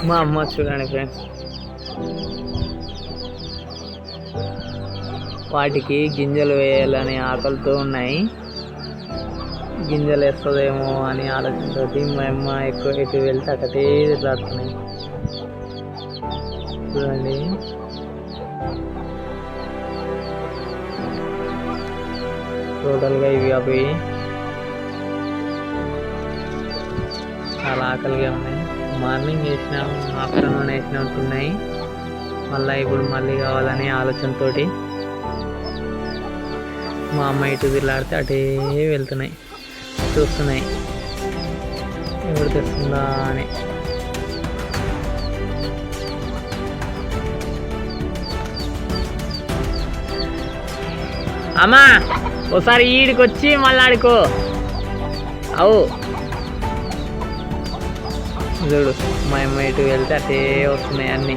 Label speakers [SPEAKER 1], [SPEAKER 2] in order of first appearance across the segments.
[SPEAKER 1] మా అమ్మ చూడండి ఫ్రెండ్స్, వాటికి గింజలు వేయాలని ఆకలితో ఉన్నాయి. గింజలు వేస్తుందేమో అని ఆలోచనతో మా అమ్మ ఎక్కువ ఎటు వెళ్తే అక్కడే రాస్తున్నాయి. చూడండి, టోటల్గా ఇవి అవి చాలా ఆకలిగా ఉన్నాయి. మార్నింగ్ వేసినాం, ఆఫ్టర్నూన్ వేసినాం తిన్నాయి. ఇప్పుడు మళ్ళీ కావాలనే ఆలోచనతో మా అమ్మ ఇటు తిరిలాడితే అటే వెళ్తున్నాయి, చూస్తున్నాయి ఎప్పుడు తెస్తుందా అని. అమ్మా ఒకసారి ఈడికి వచ్చి మళ్ళీ ఆడుకో. అవు చూడు, మా అమ్మ ఇటు వెళ్తే అటే వస్తున్నాయి అన్నీ.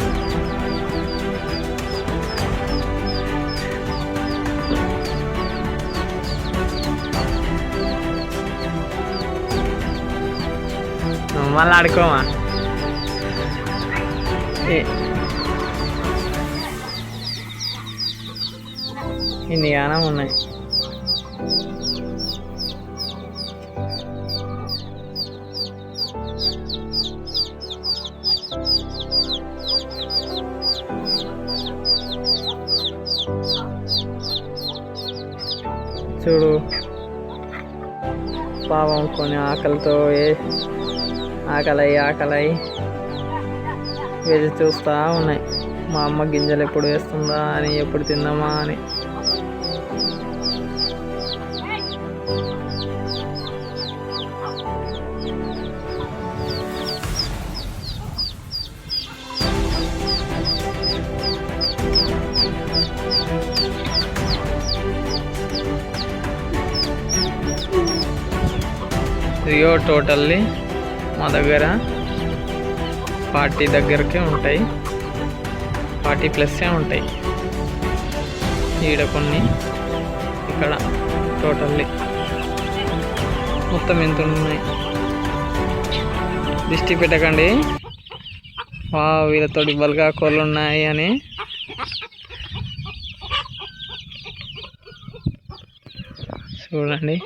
[SPEAKER 1] మళ్ళీ ఆడుకోమా. ఇన్ని గానం ఉన్నాయి. చూడు, పాపం కొన్ని ఆకలితో ఆకలై వేసి చూస్తూ ఉన్నాయి. మా అమ్మ గింజలు ఎప్పుడు వేస్తుందా అని, ఎప్పుడు తిందామా అని. ఇయో టోటల్లీ మా దగ్గర 40 దగ్గరకే ఉంటాయి, 40+ ఉంటాయి. ఈడ కొన్ని, ఇక్కడ టోటల్లీ మొత్తం ఎంత ఉన్నాయి. దిష్టి పెట్టకండి, వీళ్ళతోటి బల్గా కోళ్ళు ఉన్నాయి అని. చూడండి.